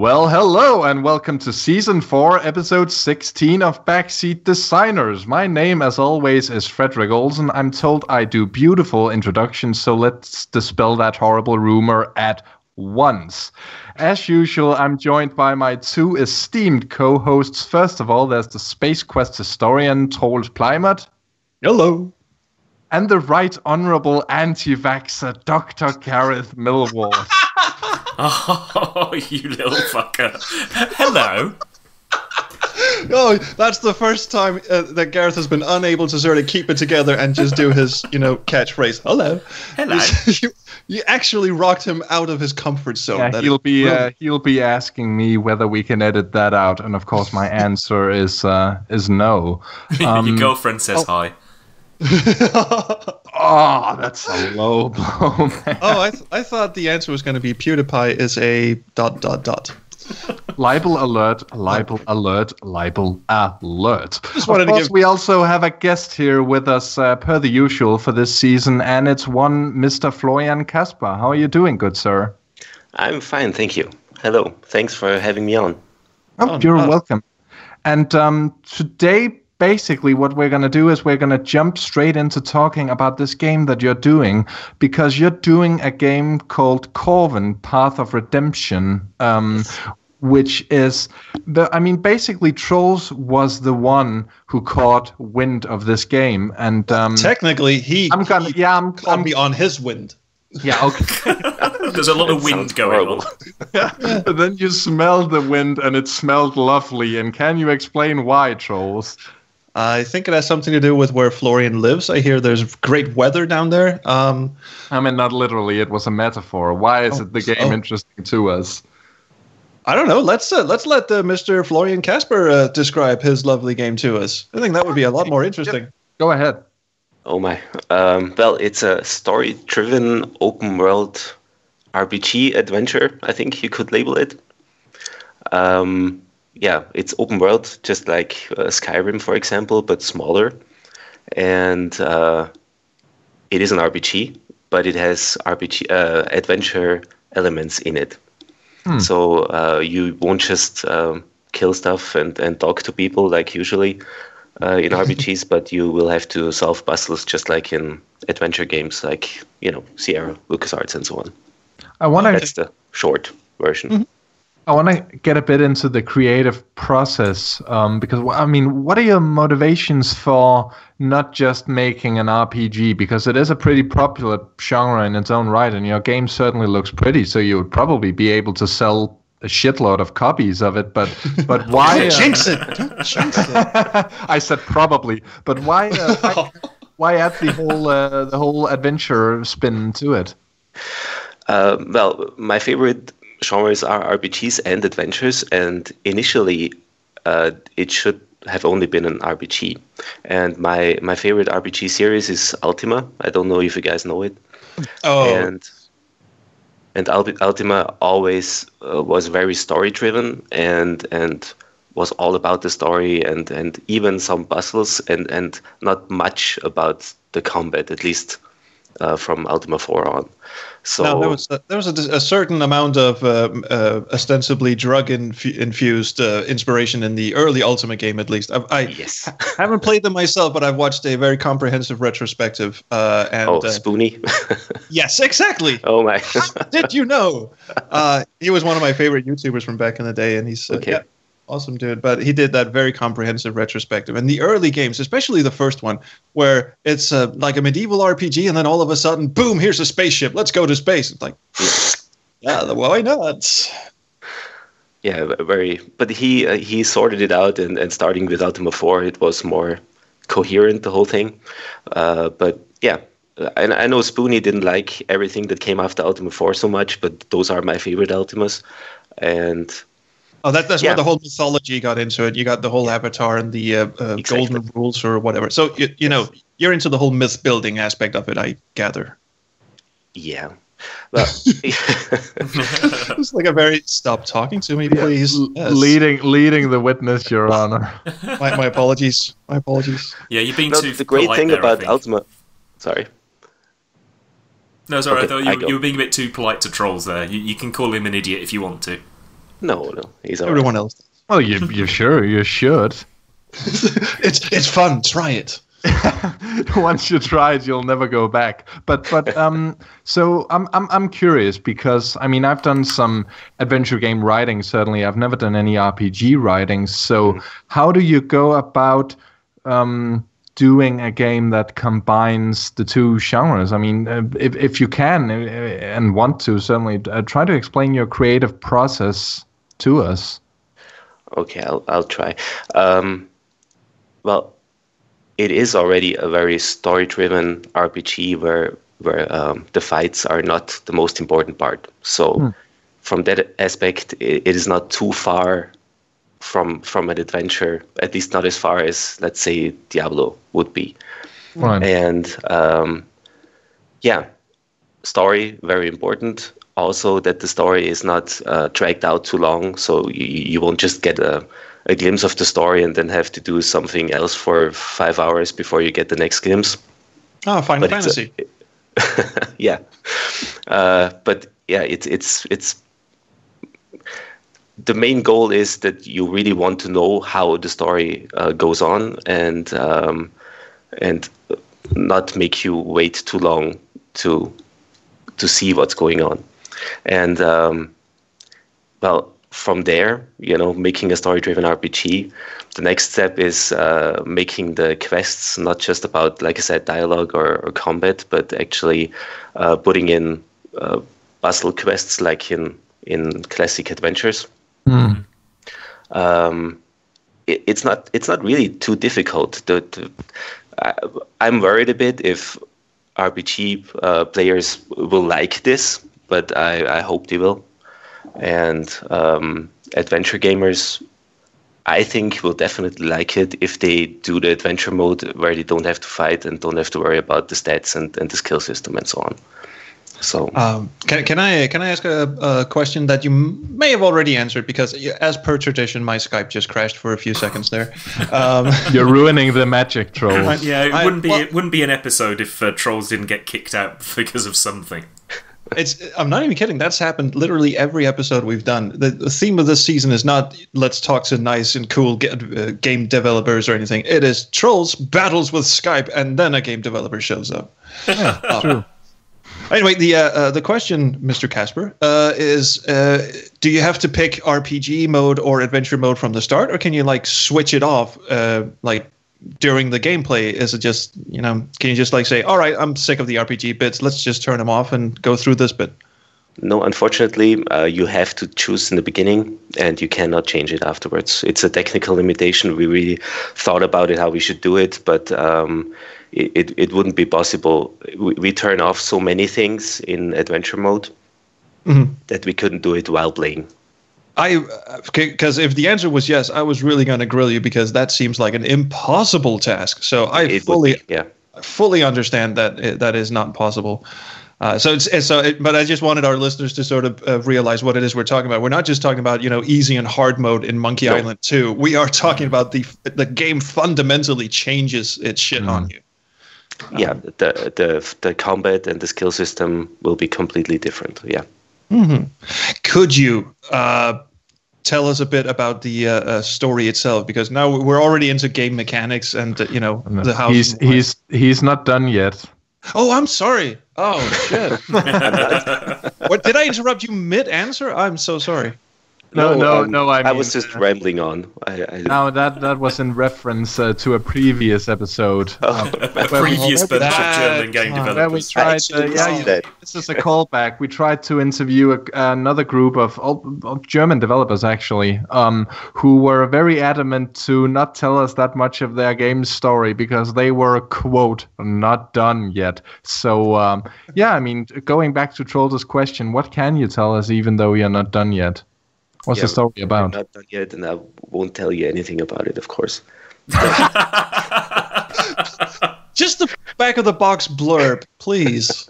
Well, hello and welcome to Season 4, Episode 16 of Seat Designers. My name, as always, is Frederick Olsen. I'm told I do beautiful introductions, so let's dispel that horrible rumor at once. As usual, I'm joined by my two esteemed co-hosts. First of all, there's the Space Quest historian, Troels Pleimert. Hello. And the Right Honourable Anti-Vaxxer, Dr. Gareth Millward. Oh, you little fucker. Hello. Oh, that's the first time that Gareth has been unable to sort of keep it together and just do his, catchphrase. Hello. Hello. You actually rocked him out of his comfort zone. Yeah, he'll be asking me whether we can edit that out, and of course my answer is no. Your girlfriend says hi. Oh, that's a low blow, man. Oh, I thought the answer was going to be PewDiePie is a ... Libel alert, libel alert, libel alert. Of course, we also have a guest here with us, per the usual, for this season, and it's one Mr. Florian Kasper. How are you doing, good sir? I'm fine, thank you. Hello, thanks for having me on. Oh, you're welcome. And today, basically, what we're going to do is we're going to jump straight into talking about this game that you're doing, because you're doing a game called Corven, Path of Redemption, which is basically Troels was the one who caught wind of this game, and technically I'm caught me on his wind. Yeah, okay. There's a lot of wind going on. Yeah. But then you smelled the wind, and it smelled lovely. And can you explain why, Troels? I think it has something to do with where Florian lives. I hear there's great weather down there. Not literally. It was a metaphor. Why is the game interesting to us? I don't know. Let's let Mr. Florian Kasper describe his lovely game to us. I think that would be a lot more interesting. Go ahead. Oh my. Well, it's a story-driven open-world RPG adventure, I think you could label it. Yeah, it's open world, just like Skyrim, for example, but smaller. And it is an RPG, but it has adventure elements in it. So you won't just kill stuff and talk to people like usually in RPGs, but you will have to solve puzzles just like in adventure games like, Sierra, LucasArts, and so on. That's the short version. Mm-hmm. I want to get a bit into the creative process, because, what are your motivations for not just making an RPG? Because it is a pretty popular genre in its own right, and your game certainly looks pretty, so you would probably be able to sell a shitload of copies of it, but why... Jinx it! Jinx it! I said probably, but why add the whole adventure spin to it? Well, my favorite genres are RPGs and adventures, and initially it should have only been an RPG. And my favorite RPG series is Ultima. I don't know if you guys know it. Oh. And Ultima always was very story-driven and was all about the story and even some puzzles and not much about the combat, at least from Ultima 4 on. So now, there was a certain amount of ostensibly drug-infused inspiration in the early Ultima game, at least. I haven't played them myself, but I've watched a very comprehensive retrospective. Spoonie? Yes, exactly. Oh, my. Did you know? He was one of my favorite YouTubers from back in the day, and he's awesome dude. But he did that very comprehensive retrospective. And the early games, especially the first one, where it's like a medieval RPG, and then all of a sudden, boom, here's a spaceship. Let's go to space. It's like, yeah, why not? Yeah, very. But he sorted it out, and starting with Ultima 4, it was more coherent, the whole thing. But yeah, and I know Spoonie didn't like everything that came after Ultima 4 so much, but those are my favorite Ultimas. And that's where the whole mythology got into it. You got the whole Avatar and the golden rules or whatever. So, you're into the whole myth building aspect of it, I gather. Yeah. Well, it's like a very stop talking to me, please. Yes. Leading the witness, Your Honor. My apologies. My apologies. Yeah, you're being too the great thing there, about Ultima. Sorry. No, sorry, Okay, I thought you were being a bit too polite to Troels there. You can call him an idiot if you want to. No, he's all Everyone else. Well, you sure you should. It's fun. Try it. Once you try it, you'll never go back. But so I'm curious because I mean I've done some adventure game writing. Certainly, I've never done any RPG writing. So how do you go about doing a game that combines the two genres? I mean, if you can and want to, certainly try to explain your creative process to us. Okay, I'll try. Well, it is already a very story-driven RPG where the fights are not the most important part. So from that aspect, it is not too far from an adventure, at least not as far as, let's say, Diablo would be. Right. And story, very important. Also that the story is not dragged out too long, so you won't just get a glimpse of the story and then have to do something else for 5 hours before you get the next glimpse. Oh, Final Fantasy. Yeah. But yeah, it's the main goal is that you really want to know how the story goes on and not make you wait too long to see what's going on. And well, from there, making a story-driven RPG, the next step is making the quests not just about, like I said, dialogue or combat, but actually putting in puzzle quests like in classic adventures. It's not really too difficult. I'm worried a bit if RPG players will like this, but I hope they will. And adventure gamers, I think, will definitely like it if they do the adventure mode where they don't have to fight and don't have to worry about the stats and the skill system and so on. So, can I ask a question that you may have already answered, because as per tradition, my Skype just crashed for a few seconds there. You're ruining the magic, Trolls. Yeah, it wouldn't be an episode if Trolls didn't get kicked out because of something. I'm not even kidding. That's happened literally every episode we've done. The theme of this season is not let's talk to nice and cool game developers or anything. It is Trolls battles with Skype, and then a game developer shows up. Yeah, true. Anyway, the question, Mr. Kasper, is do you have to pick RPG mode or adventure mode from the start, or can you switch it off during the gameplay? Is it just, can you just say, all right, I'm sick of the RPG bits, let's just turn them off and go through this bit? No, unfortunately, you have to choose in the beginning and you cannot change it afterwards. It's a technical limitation. We really thought about it, how we should do it, but it wouldn't be possible. We turn off so many things in adventure mode that we couldn't do it while playing. Because if the answer was yes, I was really going to grill you, because that seems like an impossible task. So I fully understand that that is not possible. But I just wanted our listeners to sort of realize what it is we're talking about. We're not just talking about easy and hard mode in Monkey Island 2. We are talking about the game fundamentally changes its shit on you. Yeah, the combat and the skill system will be completely different. Yeah. Mm-hmm. Could you tell us a bit about the story itself? Because now we're already into game mechanics and the house. He's not done yet. Oh, I'm sorry. Oh shit! What, did I interrupt you mid-answer? I'm so sorry. No. I was just rambling on. No, that was in reference to a previous episode. A previous bunch of German game developers. We tried, this is a callback. We tried to interview another group of German developers, actually, who were very adamant to not tell us that much of their game story because they were, quote, not done yet. So, going back to Trolls' question, what can you tell us even though you're not done yet? What's the story about? Not done yet, and I won't tell you anything about it, of course. Just the back of the box blurb, please.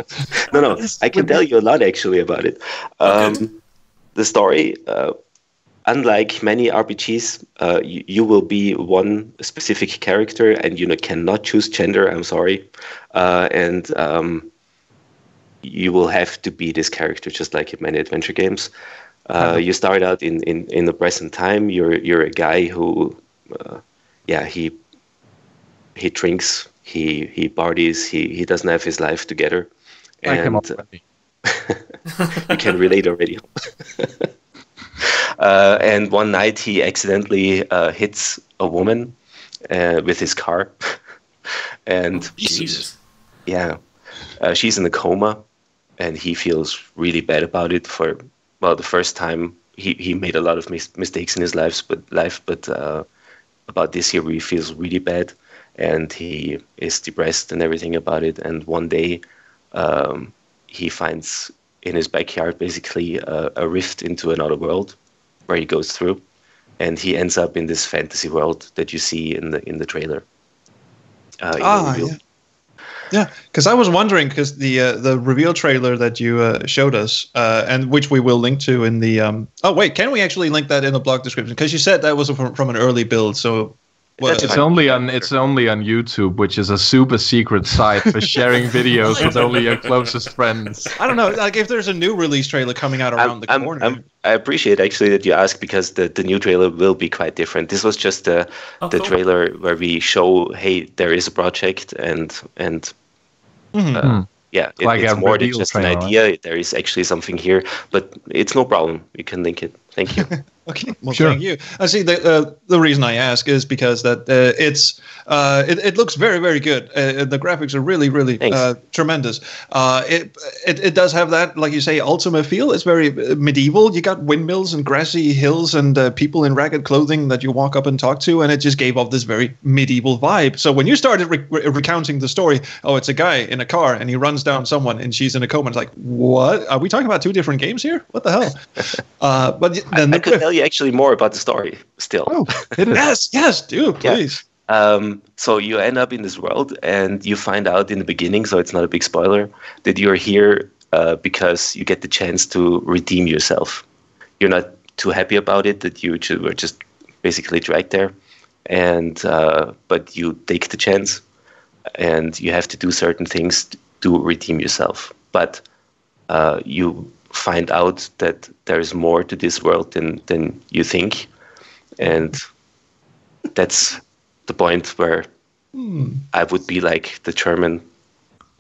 No, I can tell you a lot actually about it. The story, unlike many RPGs, you will be one specific character, and you cannot choose gender. I'm sorry, and you will have to be this character, just like in many adventure games. You start out in the present time. You're a guy who, he drinks, he parties, he doesn't have his life together, and you can relate already. And one night he accidentally hits a woman with his car, and Jesus. She's in a coma, and he feels really bad about it. For the first time, he made a lot of mistakes in his life, but about this year he feels really bad, and he is depressed and everything about it. And one day, he finds in his backyard basically a rift into another world where he goes through, and he ends up in this fantasy world that you see in the trailer. Yeah, because I was wondering, because the reveal trailer that you showed us, and which we will link to in the oh wait, can we actually link that in the blog description? Because you said that was from an early build, so it's only on YouTube, which is a super secret site for sharing videos with only your closest friends. I don't know, like if there's a new release trailer coming out around the corner. I appreciate actually that you ask, because the new trailer will be quite different. This was just the trailer where we show, hey, there is a project, and it's more than just an idea. Right? There is actually something here, but it's no problem. You can link it. Thank you. Okay, well, sure. Thank you. I see. The reason I ask is because that it looks very, very good. The graphics are really, really tremendous. It does have that, like you say, Ultima feel. It's very medieval. You got windmills and grassy hills and people in ragged clothing that you walk up and talk to, and it just gave off this very medieval vibe. So when you started recounting the story, it's a guy in a car and he runs down someone and she's in a coma. It's like, what? Are we talking about two different games here? What the hell? But then I could tell you actually more about the story still. Oh, it is. yes, do please. So you end up in this world, and you find out in the beginning, so it's not a big spoiler, that you're here because you get the chance to redeem yourself. You're not too happy about it, that you were just basically dragged there, and but you take the chance, and you have to do certain things to redeem yourself. But you find out that there's more to this world than you think, and that's the point where I would be like the German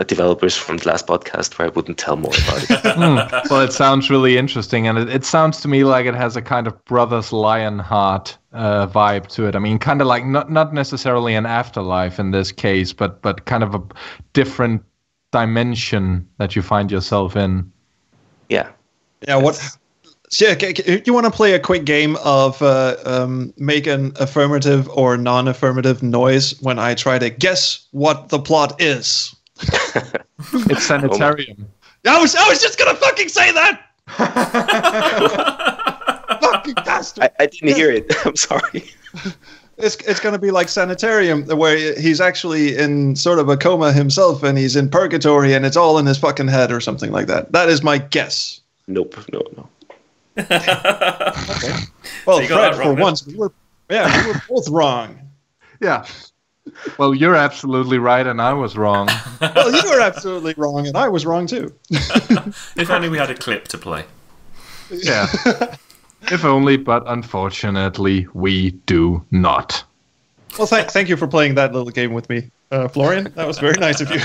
developers from the last podcast, where I wouldn't tell more about it. Well, it sounds really interesting, and it sounds to me like it has a kind of Brothers Lionheart vibe to it. I mean, kind of like not necessarily an afterlife in this case, but kind of a different dimension that you find yourself in. Yeah. What? Yeah, you want to play a quick game of make an affirmative or non-affirmative noise when I try to guess what the plot is? It's sanitarium. I was just gonna fucking say that. Fucking bastard! I didn't hear it. I'm sorry. It's going to be like Sanitarium, where he's actually in sort of a coma himself, and he's in purgatory, and it's all in his fucking head or something like that. That is my guess. Nope. No. Okay. Well, so Fred, for once, we were both wrong. Yeah. Well, you're absolutely right, and I was wrong. Well, you were absolutely wrong, and I was wrong too. If only we had a clip to play. Yeah. If only, but unfortunately, we do not. Well, thank you for playing that little game with me, Florian. That was very nice of you.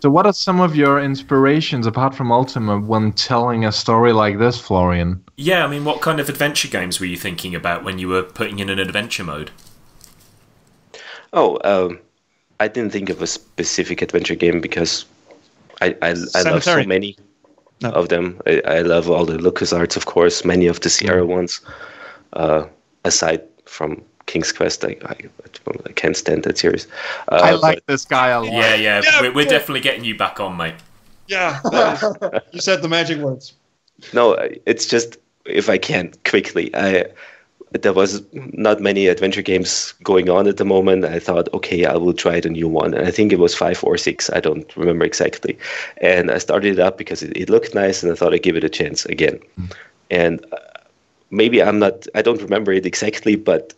So what are some of your inspirations, apart from Ultima, when telling a story like this, Florian? Yeah, I mean, what kind of adventure games were you thinking about when you were putting in an adventure mode? I didn't think of a specific adventure game because I love so many of them. I love all the LucasArts, of course, many of the Sierra ones. Aside from King's Quest, I can't stand that series. I like this guy a lot. Yeah, we're definitely getting you back on, mate. Yeah, you said the magic words. No, it's just, if I can, quickly. There was not many adventure games going on at the moment. I thought, okay, I will try the new one. And I think it was 5 or 6. I don't remember exactly. And I started it up because it looked nice, and I thought I'd give it a chance again. And maybe I don't remember it exactly, but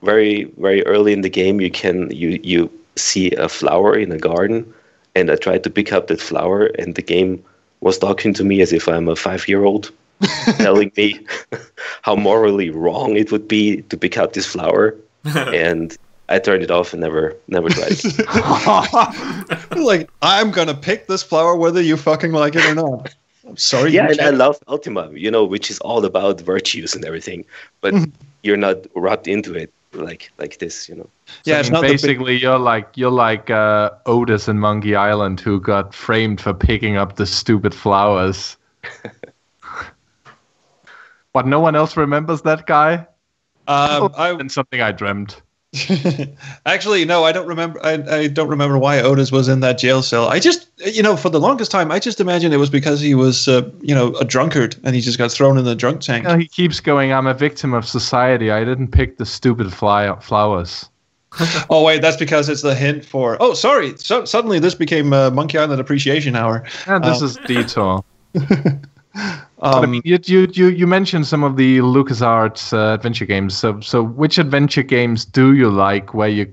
very, very early in the game, you see a flower in a garden, and I tried to pick up that flower, and the game was talking to me as if I'm a 5-year-old. telling me how morally wrong it would be to pick out this flower, and I turned it off and never tried it. Like, I'm gonna pick this flower whether you fucking like it or not. I'm sorry. Yeah, and I love Ultima, which is all about virtues and everything, but you're not wrapped into it like this, Yeah, So, basically you're like Otis in Monkey Island, who got framed for picking up the stupid flowers. But no one else remembers that guy? And something I dreamt. Actually, no, I don't remember. I don't remember why Otis was in that jail cell. I just, for the longest time, I just imagined it was because he was, a drunkard and he just got thrown in the drunk tank. He keeps going, I'm a victim of society. I didn't pick the stupid flowers. Oh, wait, that's because it's the hint for... Oh, sorry. So, suddenly this became Monkey Island Appreciation Hour. And this is Detour. I mean, you mentioned some of the LucasArts adventure games. So which adventure games do you like? Where you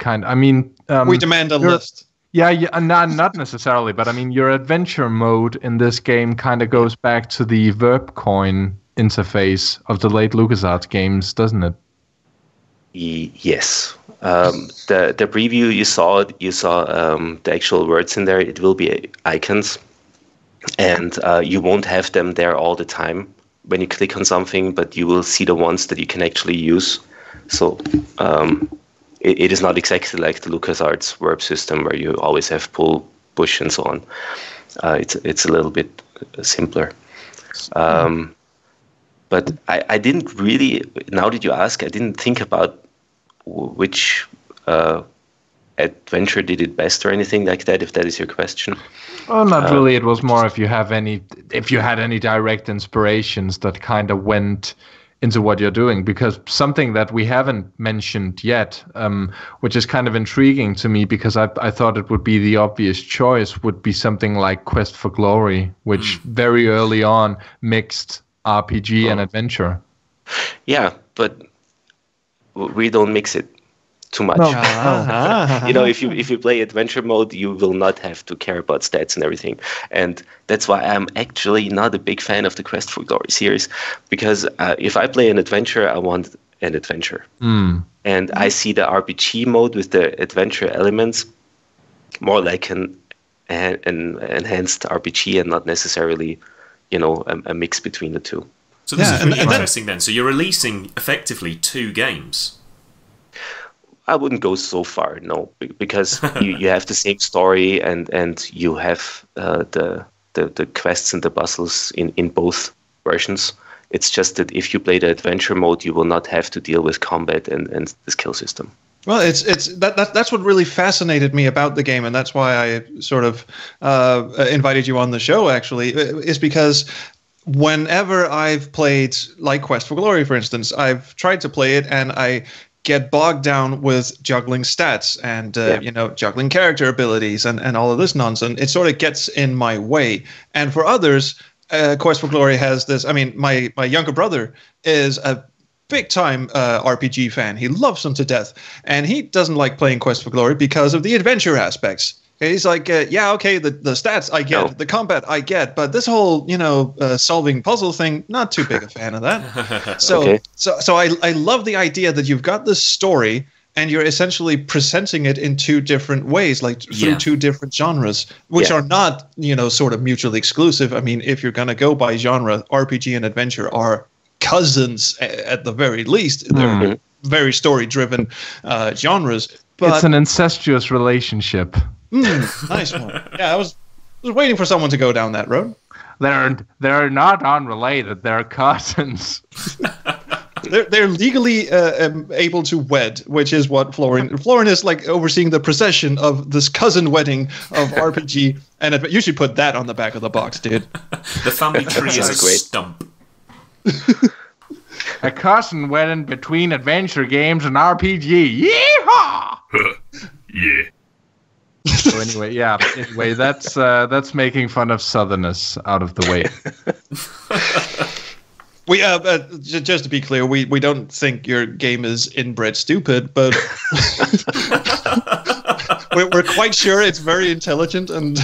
we demand a list. Yeah, not necessarily, but I mean, your adventure mode in this game kind of goes back to the verb coin interface of the late LucasArts games, doesn't it? Yes. The preview you saw the actual words in there. It will be icons. And you won't have them there all the time when you click on something, but you will see the ones that you can actually use. So it is not exactly like the LucasArts verb system where you always have pull, push, and so on. It's a little bit simpler. But I didn't really, now that you ask, I didn't think about which adventure did it best or anything like that, if that is your question. Well, not really. It was more if you had any direct inspirations that kind of went into what you're doing, because something that we haven't mentioned yet, which is kind of intriguing to me, because I thought it would be the obvious choice, would be something like Quest for Glory, which very early on mixed RPG and adventure. Yeah, but we don't mix it too much. No. If you play adventure mode, you will not have to care about stats and everything. And that's why I'm actually not a big fan of the Quest for Glory series, because if I play an adventure, I want an adventure. And I see the RPG mode with the adventure elements more like an enhanced RPG and not necessarily, a mix between the two. So this is really interesting then. So you're releasing effectively 2 games. I wouldn't go so far, no, because you have the same story and you have the quests and the puzzles in both versions. It's just that if you play the adventure mode, you will not have to deal with combat and the skill system. Well, that's what really fascinated me about the game, and that's why I sort of invited you on the show, actually, is because whenever I've played, like Quest for Glory, for instance, I've tried to play it and I get bogged down with juggling stats and juggling character abilities and all of this nonsense. It sort of gets in my way. And for others, Quest for Glory has this. I mean, my younger brother is a big time RPG fan. He loves them to death, and he doesn't like playing Quest for Glory because of the adventure aspects. He's like, the stats I get, the combat I get, but this whole, solving puzzle thing, not too big a fan of that. So I love the idea that you've got this story and you're essentially presenting it in 2 different ways, like through 2 different genres, which are not, sort of mutually exclusive. I mean, if you're going to go by genre, RPG and adventure are cousins at the very least. They're very story-driven genres. But it's an incestuous relationship. Nice one. Yeah, I was waiting for someone to go down that road. They're not unrelated. They're cousins. They're legally able to wed, which is what Florian is like overseeing the procession of this cousin wedding of RPG, and you should put that on the back of the box, dude. The family tree is a stump. A cousin wedding between adventure games and RPG. Yeehaw! Yeah. So anyway, that's making fun of Southerners out of the way. We just to be clear, we don't think your game is inbred stupid, but we're quite sure it's very intelligent and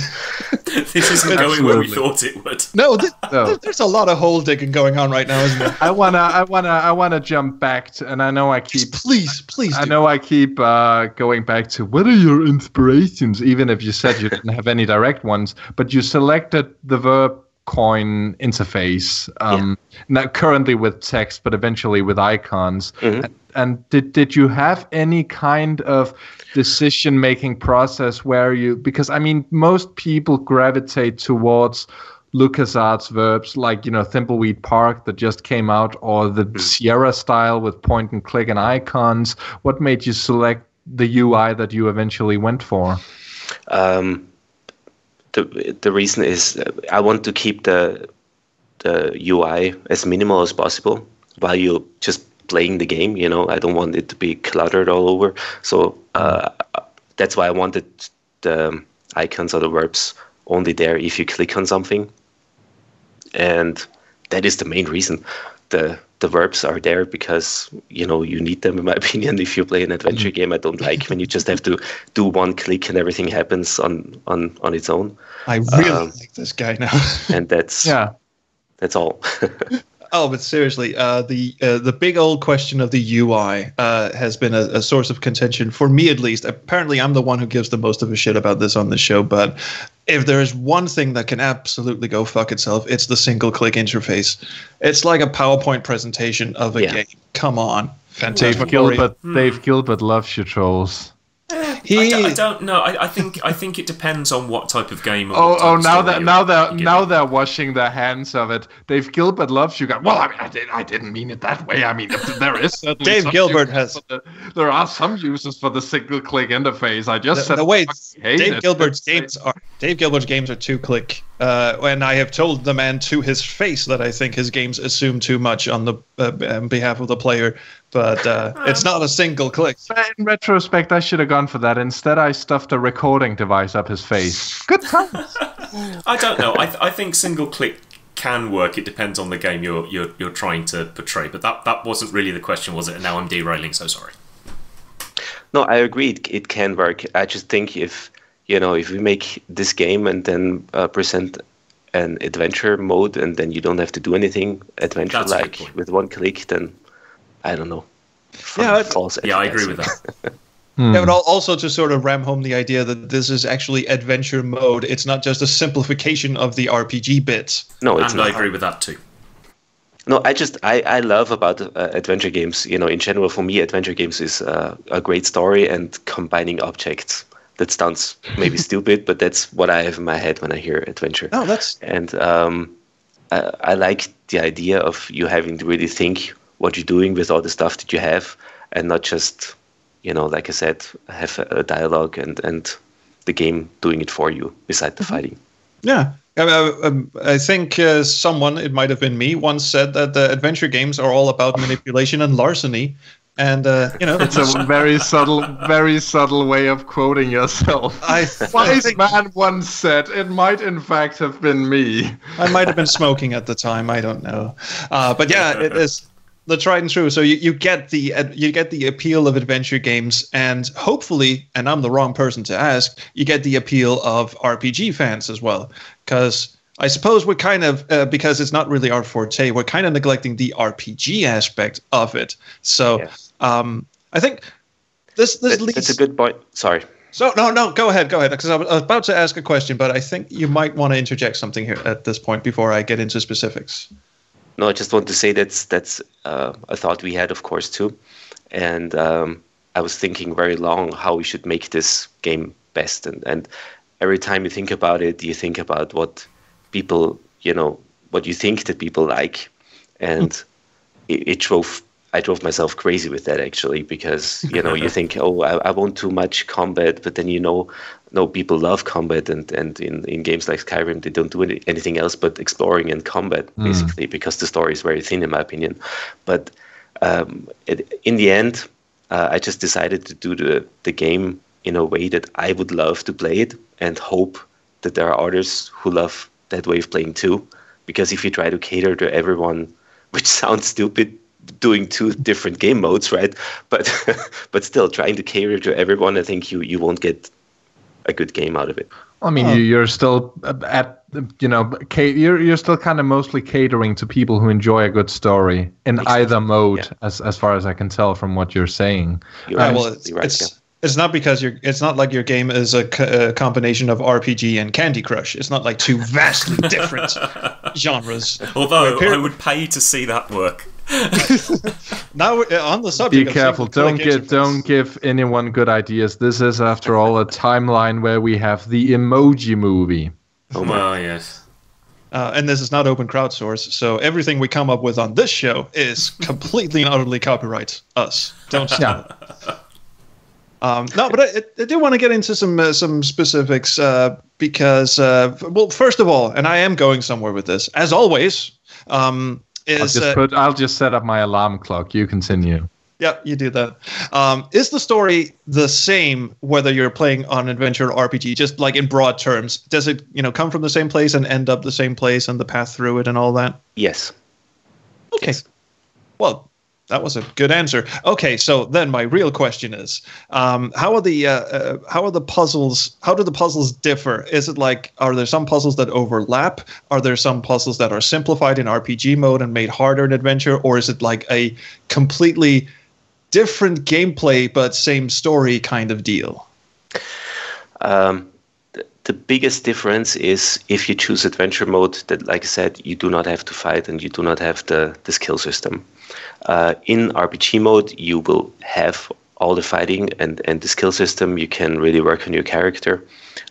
this isn't going where we thought it would. No, there's a lot of hole digging going on right now, isn't there? I wanna jump back to, and I know I keep please. I know I keep going back to what are your inspirations, even if you said you didn't have any direct ones, but you selected the verb coin interface. Not currently with text, but eventually with icons. Mm-hmm. And did you have any kind of decision-making process where because I mean, most people gravitate towards LucasArts verbs like, Thimbleweed Park that just came out, or the Sierra style with point and click and icons. What made you select the UI that you eventually went for? The reason is I want to keep the UI as minimal as possible while you're just playing the game. I don't want it to be cluttered all over. So that's why I wanted the icons or the verbs only there if you click on something. And that is the main reason. The verbs are there because, you need them, in my opinion, if you play an adventure game. I don't like when you just have to do one click and everything happens on its own. I really like this guy now. And that's all. Oh, but seriously, the big old question of the UI has been a source of contention for me, at least. Apparently, I'm the one who gives the most of a shit about this on the show. But if there is one thing that can absolutely go fuck itself, it's the single-click interface. It's like a PowerPoint presentation of a game. Come on, fantastic. Dave Gilbert loves you, trolls. I don't know. I think it depends on what type of game. Now they're washing their hands of it. Dave Gilbert loves you guys. Well, I mean, I didn't mean it that way. I mean, there is certainly Dave Gilbert has. There are some uses for the single-click interface. I just said the way Dave Gilbert's games are. Dave Gilbert's games are two-click. And I have told the man to his face that I think his games assume too much on the behalf of the player. But it's not a single click. In retrospect, I should have gone for that. Instead, I stuffed a recording device up his face. Good times. I don't know. I think single click can work. It depends on the game you're trying to portray. But that wasn't really the question, was it? And now I'm derailing. So sorry. No, I agree. It can work. I just think if we make this game and then present an adventure mode, and then you don't have to do anything adventure-like with one click, then I don't know. I agree with that. Yeah, but also to sort of ram home the idea that this is actually adventure mode. It's not just a simplification of the RPG bits. No, it's not. I agree with that too. No, I love about adventure games. In general, for me, adventure games is a great story and combining objects. That sounds maybe stupid, but that's what I have in my head when I hear adventure. No, and I like the idea of you having to really think what you're doing with all the stuff that you have, and not just, like I said, have a dialogue and the game doing it for you beside the fighting. Yeah. I think someone, it might have been me, once said that the adventure games are all about manipulation and larceny. And, it's a very subtle way of quoting yourself. Wise man once said, it might in fact have been me. I might have been smoking at the time. I don't know. But yeah, it is the tried and true. So you get the appeal of adventure games, and hopefully, and I'm the wrong person to ask, you get the appeal of RPG fans as well. Because I suppose we're kind of, because it's not really our forte, we're kind of neglecting the RPG aspect of it. So I think this leads... That's a good point. Sorry. So no, go ahead, because I was about to ask a question, but I think you might want to interject something here at this point before I get into specifics. No, I just want to say that's a thought we had, of course, too. And I was thinking very long how we should make this game best. And every time you think about it, you think about what people, what you think that people like. And I drove myself crazy with that, actually, because, you think, I want too much combat, but then, no, people love combat, and in games like Skyrim, they don't do anything else but exploring and combat, basically, because the story is very thin, in my opinion. But in the end, I just decided to do the game in a way that I would love to play it, and hope that there are others who love that way of playing too. Because if you try to cater to everyone, which sounds stupid, doing two different game modes, right? But still, trying to cater to everyone, I think you won't get a good game out of it. I mean, you're still you're still kind of mostly catering to people who enjoy a good story in either mode, as far as I can tell from what you're saying. It's not because it's not like your game is a combination of RPG and Candy Crush. It's not like two vastly different genres. Although I would pay to see that work. Now on the subject. Be careful! Don't give anyone good ideas. This is, after all, a timeline where we have the Emoji Movie. Oh well, yes. And this is not open crowdsource, so everything we come up with on this show is completely and utterly copyright us. Don't stop. No, but I do want to get into some specifics because, well, first of all, and I am going somewhere with this, as always. I'll just set up my alarm clock. You continue. Yeah, you do that. Is the story the same whether you're playing on adventure or RPG? Just like in broad terms, does it come from the same place and end up the same place and the path through it and all that? Yes. Okay. Yes. Well, that was a good answer. Okay, so then my real question is, how do the puzzles differ? Is it like, are there some puzzles that overlap? Are there some puzzles that are simplified in RPG mode and made harder in adventure? Or is it like a completely different gameplay but same story kind of deal? The biggest difference is if you choose adventure mode, that, like I said, you do not have to fight and you do not have the skill system. In RPG mode, you will have all the fighting and the skill system. You can really work on your character,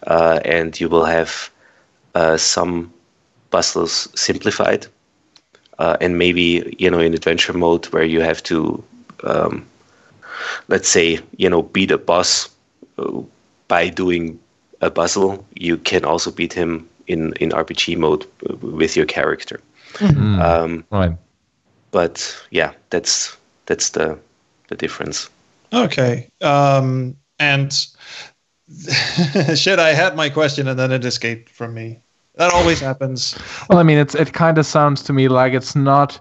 and you will have some puzzles simplified, and maybe in adventure mode where you have to, let's say, beat a boss by doing a puzzle. You can also beat him in RPG mode with your character. Mm-hmm. Right. But yeah, that's the difference. Okay. And shit, I had my question and then it escaped from me. That always happens. Well, I mean, it kind of sounds to me like it's not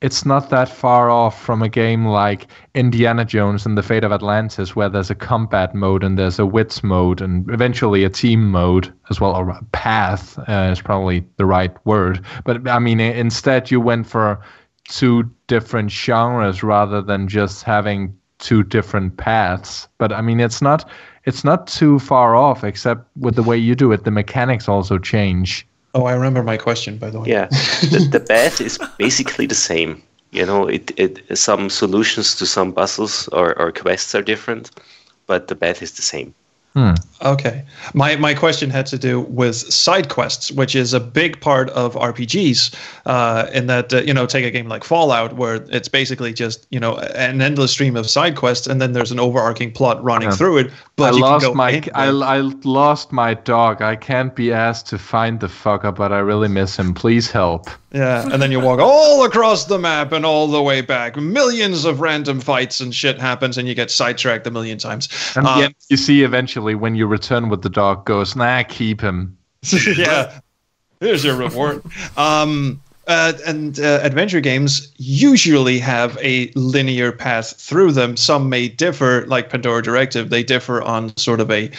that far off from a game like Indiana Jones and the Fate of Atlantis, where there's a combat mode and there's a wits mode and eventually a team mode as well, or a path is probably the right word. But I mean, instead you went for two different genres rather than just having two different paths. But I mean, it's not too far off, except with the way you do it, the mechanics also change. Oh, I remember my question, by the way. Yeah, the path is basically the same. Some solutions to some puzzles or quests are different, but the path is the same. Okay. My question had to do with side quests, which is a big part of RPGs, in that, take a game like Fallout, where it's basically just, an endless stream of side quests, and then there's an overarching plot running through it. But I lost my dog. I can't be asked to find the fucker, but I really miss him. Please help. Yeah, and then you walk all across the map and all the way back. Millions of random fights and shit happens, and you get sidetracked a million times. And you see eventually when you return with the dog goes, nah, keep him. Yeah, here's your reward. And adventure games usually have a linear path through them. Some may differ, like Pandora Directive. They differ on sort of a,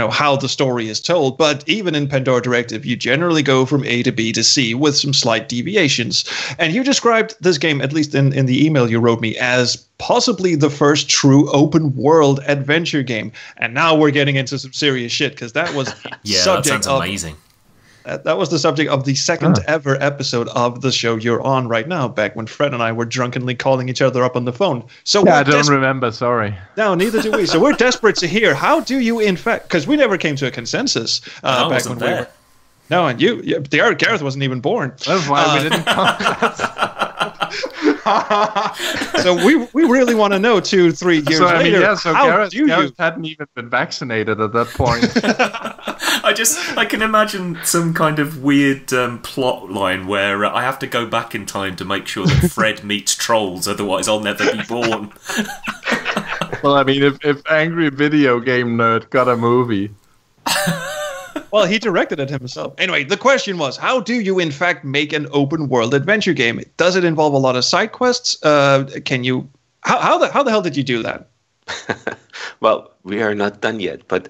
how the story is told. But even in Pandora Directive, you generally go from A to B to C with some slight deviations. And you described this game, at least in the email you wrote me, as possibly the first true open world adventure game. And now we're getting into some serious shit, because that was that sounds amazing. That was the subject of the second ever episode of the show you're on right now, back when Fred and I were drunkenly calling each other up on the phone. So I don't remember, sorry. No, neither do we. So we're desperate to hear, how do you, in fact, because we never came to a consensus back when we were. No, and Gareth wasn't even born. That's why we didn't come. So we really want to know 2-3 years later. Gareth hadn't even been vaccinated at that point. I can imagine some kind of weird plot line where I have to go back in time to make sure that Fred meets trolls, otherwise I'll never be born. Well, I mean, if Angry Video Game Nerd got a movie. Well, he directed it himself. Anyway, the question was, how do you, in fact, make an open-world adventure game? Does it involve a lot of side quests? How the hell did you do that? Well, we are not done yet, but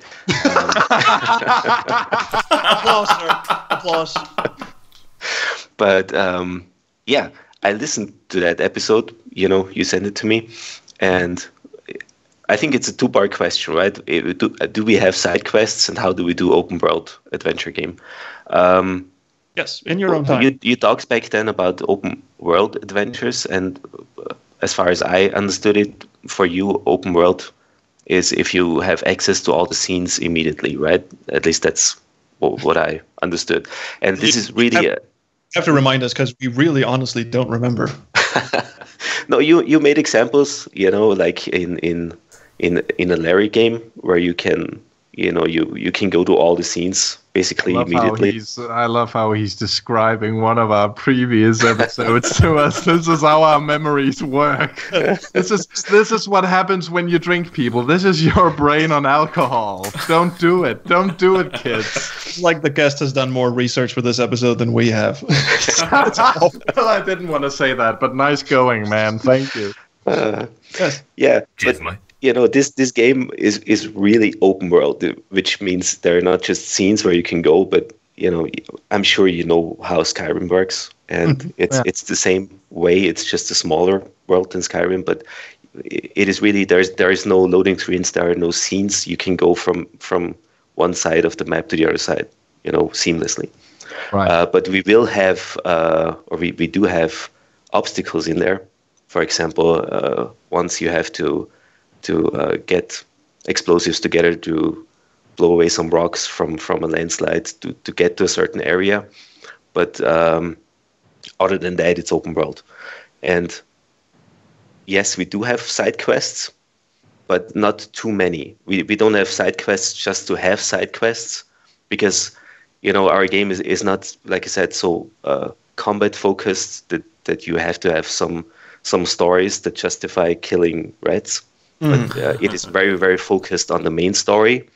Applause, sir. Applause. but yeah, I listened to that episode. You sent it to me, and I think it's a two-part question, right? Do we have side quests, and how do we do open world adventure game? Yes, in your own time. You talked back then about open world adventures, and as far as I understood it, for you, open world is if you have access to all the scenes immediately, right? At least that's what I understood. And this is really... You have to remind us, because we really honestly don't remember. No, you made examples, like in a Larry game where you can, you can go to all the scenes basically immediately. I love how he's describing one of our previous episodes to us. This is how our memories work. This is what happens when you drink, people. This is your brain on alcohol. Don't do it. Don't do it, kids. Like the guest has done more research for this episode than we have. Well, I didn't want to say that, but nice going, man. Thank you. Yes. Yeah, Cheers, but mate. this game is really open world, which means there are not just scenes where you can go, but I'm sure you know how Skyrim works, and it's the same way. It's just a smaller world than Skyrim, but it is really there is no loading screens, there are no scenes. You can go from one side of the map to the other side, seamlessly. Right. But we will have, or we do have obstacles in there. For example, once you have to get explosives together to blow away some rocks from a landslide to get to a certain area. But other than that, it's open world. And yes, we do have side quests, but not too many. We don't have side quests just to have side quests, because our game is not, like I said, so combat focused that you have to have some stories that justify killing rats. But it is very, very focused on the main story.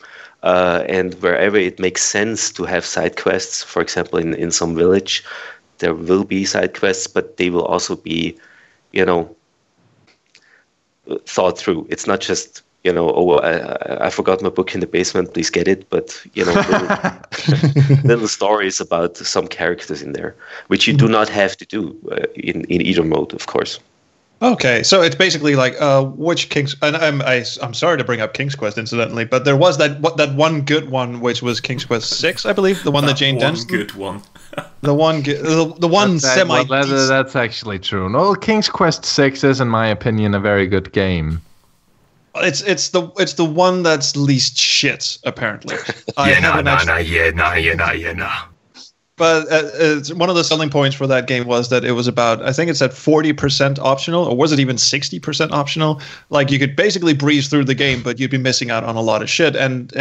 And wherever it makes sense to have side quests, for example, in some village, there will be side quests, but they will also be, thought through. It's not just, I forgot my book in the basement, please get it. But, little stories about some characters in there, which you do not have to do in either mode, of course. Okay, so it's basically like which King's, and I'm sorry to bring up King's Quest incidentally, but there was that one good one which was King's Quest 6, I believe, the one that Jane Denson. Good one. the one semi. Well, that's actually true. No, King's Quest 6 is, in my opinion, a very good game. It's the one that's least shit, apparently. But it's one of the selling points for that game was that it was about, I think it said 40% optional, or was it even 60% optional? Like you could basically breeze through the game, but you'd be missing out on a lot of shit. And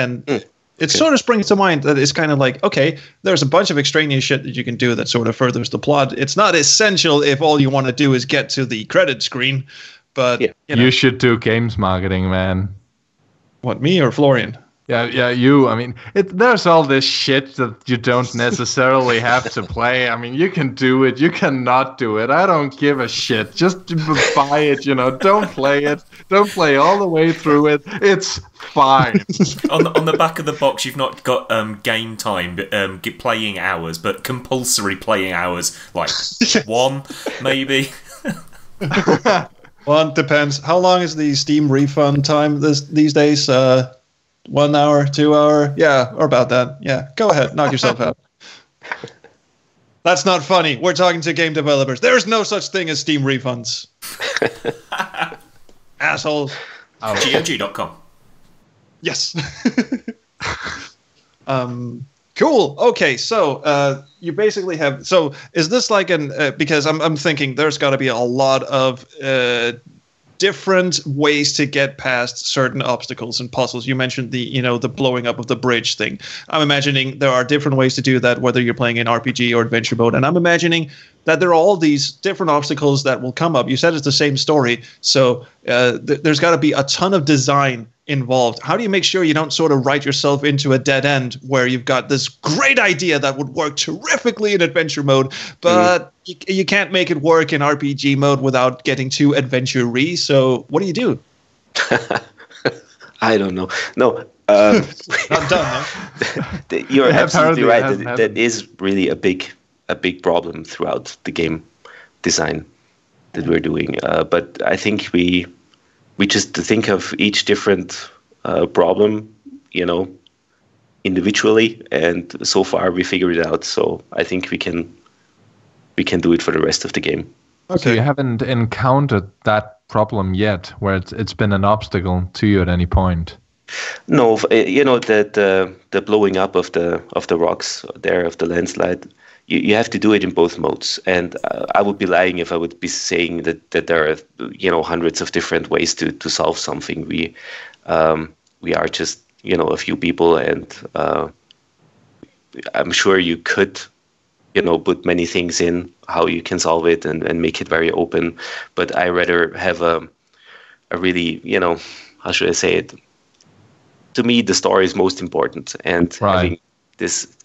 it sort of springs to mind that it's kind of like, okay, there's a bunch of extraneous shit that you can do that sort of furthers the plot. It's not essential if all you want to do is get to the credit screen, but you should do games marketing, man. What, me or Florian? Yeah, you. I mean, there's all this shit that you don't necessarily have to play. I mean, you can do it, you cannot do it. I don't give a shit. Just buy it, Don't play it. Don't play all the way through it. It's fine. on the back of the box, you've not got game time, playing hours, but compulsory playing hours, like one, maybe. Well, it depends. How long is the Steam refund time these days? 1 hour, 2 hour? Yeah, or about that. Yeah, go ahead. Knock yourself out. That's not funny. We're talking to game developers. There's no such thing as Steam refunds. Assholes. GOG.com. Yes. Cool. Okay, so you basically have... So is this like because I'm thinking there's got to be a lot of... different ways to get past certain obstacles and puzzles. You mentioned the blowing up of the bridge thing. I'm imagining there are different ways to do that, whether you're playing in RPG or adventure mode. And I'm imagining that there are all these different obstacles that will come up. You said it's the same story, so there's got to be a ton of design involved. How do you make sure you don't sort of write yourself into a dead end where you've got this great idea that would work terrifically in adventure mode, but you can't make it work in RPG mode without getting too adventure-y? So what do you do? I don't know. No. Not done, no? You're absolutely right. Hasn't That is really a big problem throughout the game design that we're doing. But I think we just think of each different problem, individually, and so far we figured it out. So I think we can do it for the rest of the game. Okay. So you haven't encountered that problem yet, where it's been an obstacle to you at any point? No, the blowing up of the rocks there, of the landslide. You have to do it in both modes, and I would be lying if I would be saying that there are hundreds of different ways to solve something. We are just a few people, and I'm sure you could put many things in how you can solve it and make it very open. But I rather have a really how should I say it? To me, the story is most important, and having this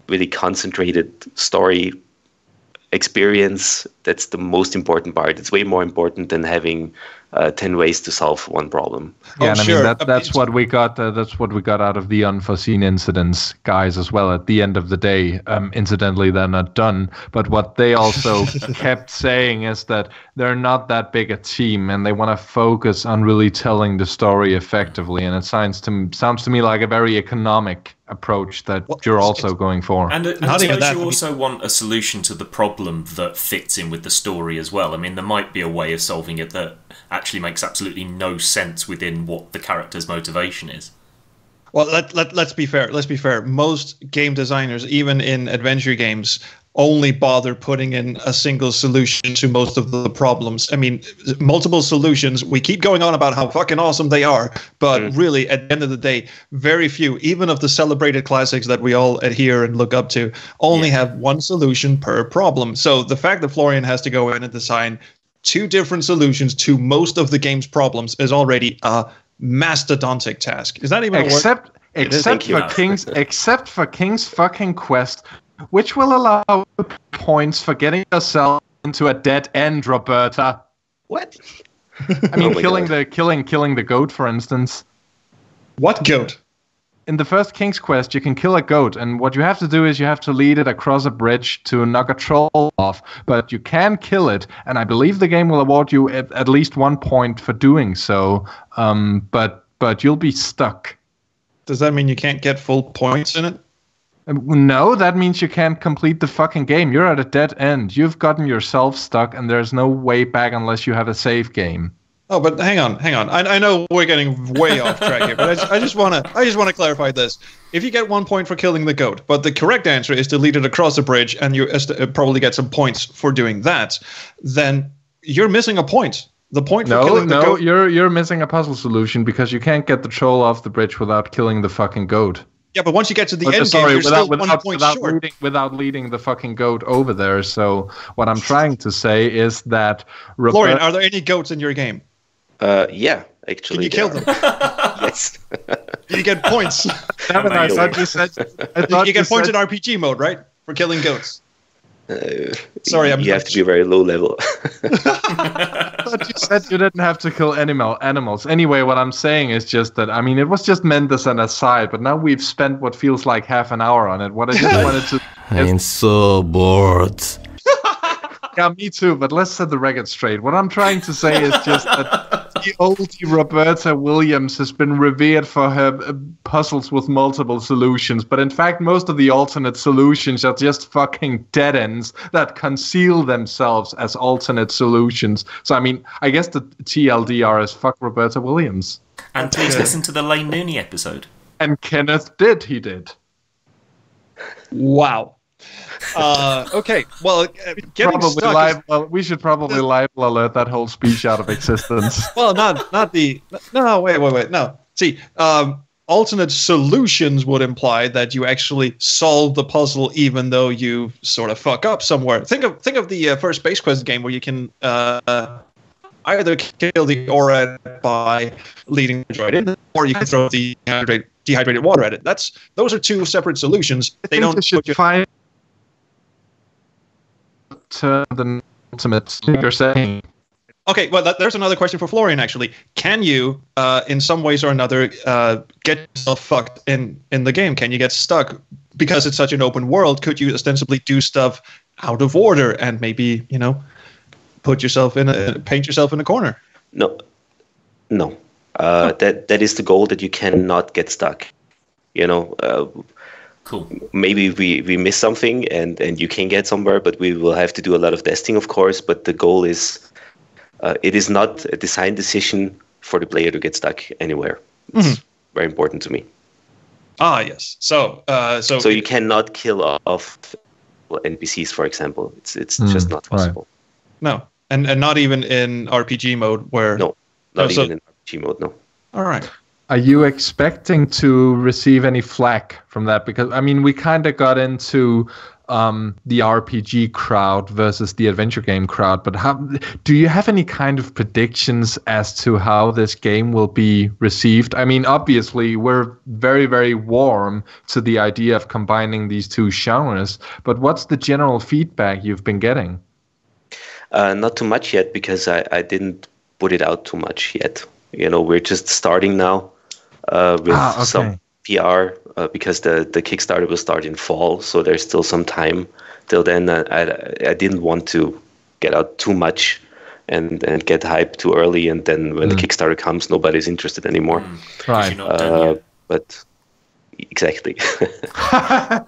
really concentrated story experience, that's the most important part. It's way more important than having 10 ways to solve one problem. Yeah, and I mean that's what we got. That's what we got out of the unforeseen incidents guys as well. At the end of the day, incidentally, they're not done. But what they also kept saying is that they're not that big a team, and they want to focus on really telling the story effectively. And it sounds to me like a very economic approach that you're also going for. And I suppose you also want a solution to the problem that fits in with the story as well. I mean, there might be a way of solving it that actually makes absolutely no sense within what the character's motivation is. Well, let's be fair. Let's be fair. Most game designers, even in adventure games, only bother putting in a single solution to most of the problems. I mean, multiple solutions. We keep going on about how fucking awesome they are, but really, at the end of the day, very few, even of the celebrated classics that we all adhere and look up to, only have one solution per problem. So the fact that Florian has to go in and design 2 different solutions to most of the game's problems is already a mastodontic task. Is that even except for King's fucking Quest, which will allow points for getting yourself into a dead end, Roberta? What? I mean, killing the goat, for instance. What goat? In the first King's Quest, you can kill a goat, and what you have to do is you have to lead it across a bridge to knock a troll off. But you can kill it, and I believe the game will award you at least 1 point for doing so. But you'll be stuck. Does that mean you can't get full points in it? No, that means you can't complete the fucking game. You're at a dead end. You've gotten yourself stuck, and there's no way back unless you have a save game. Oh, but hang on. I know we're getting way off track here, but I just want to clarify this. If you get 1 point for killing the goat, but the correct answer is to lead it across a bridge, and you probably get some points for doing that, then you're missing a point. The point for killing the goat. No, you're missing a puzzle solution because you can't get the troll off the bridge without killing the fucking goat. Yeah, but once you get to the end game, you're still 1 point short. Without leading the fucking goat over there. So what I'm trying to say is that... Florian, are there any goats in your game? Yeah, actually. Can you kill them? Yes. You get points. I thought you said... You get points in RPG mode, right? For killing goats. Sorry, you have to be very low level. I thought you said you didn't have to kill animals. Anyway, what I'm saying is just that, I mean, it was just meant as an aside, but now we've spent what feels like half an hour on it. What I just wanted to... I'm so bored. Yeah, me too, but let's set the record straight. What I'm trying to say is just that the oldie Roberta Williams has been revered for her puzzles with multiple solutions, but in fact, most of the alternate solutions are just fucking dead ends that conceal themselves as alternate solutions. So, I mean, I guess the TLDR is fuck Roberta Williams. And please listen to the Lane Nooney episode. And Kenneth did. He did. Wow. Okay, well, getting stuck we should probably libel alert that whole speech out of existence. Well, not the... No, wait. No. See, alternate solutions would imply that you actually solve the puzzle even though you sort of fuck up somewhere. Think of the first Space Quest game where you can either kill the Orad by leading the droid in, or you can throw the dehydrated water at it. Those are 2 separate solutions. They don't find to the ultimate you're saying. Okay, well, there's another question for Florian, actually. Can you, in some ways or another, get yourself fucked in the game? Can you get stuck? Because it's such an open world, could you ostensibly do stuff out of order and maybe, paint yourself in a corner? No. That is the goal, that you cannot get stuck. Cool. Maybe we miss something and you can get somewhere, but we will have to do a lot of testing, of course. But the goal is, it is not a design decision for the player to get stuck anywhere. It's very important to me. Ah, yes. So you cannot kill off NPCs, for example. It's just not possible. Right. No, and not even in RPG mode where. No, not even in RPG mode. No. All right. Are you expecting to receive any flack from that? Because, we kind of got into the RPG crowd versus the adventure game crowd, but do you have any kind of predictions as to how this game will be received? Obviously, we're very, very warm to the idea of combining these two genres, but what's the general feedback you've been getting? Not too much yet, because I didn't put it out too much yet. We're just starting now. With some PR, because the Kickstarter will start in fall, so there's still some time till then. I didn't want to get out too much and get hyped too early, and then when the Kickstarter comes, nobody's interested anymore. Right. But exactly. I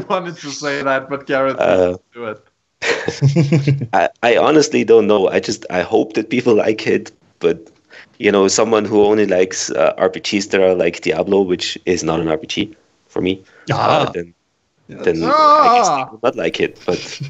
wanted to say that, but Gareth do it. I honestly don't know. I hope that people like it, but someone who only likes RPGs that are like Diablo, which is not an RPG for me, then I guess they would not like it. But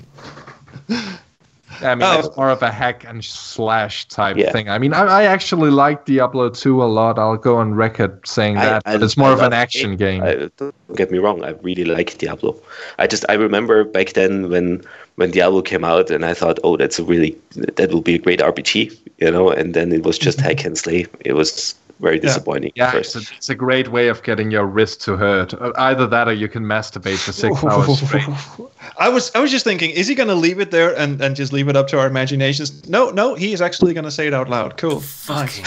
it's more of a hack and slash type thing. I actually like Diablo 2 a lot. I'll go on record saying that, but it's more of an action game. Don't get me wrong. I really like Diablo. I remember back then when Diablo came out, and I thought, oh, that will be a great RPG, and then it was just hack and slay. It was very disappointing. Yeah, it's a great way of getting your wrist to hurt. Either that, or you can masturbate for 6 hours straight. I was just thinking, is he going to leave it there and just leave it up to our imaginations? No, he is actually going to say it out loud. Cool. Nice.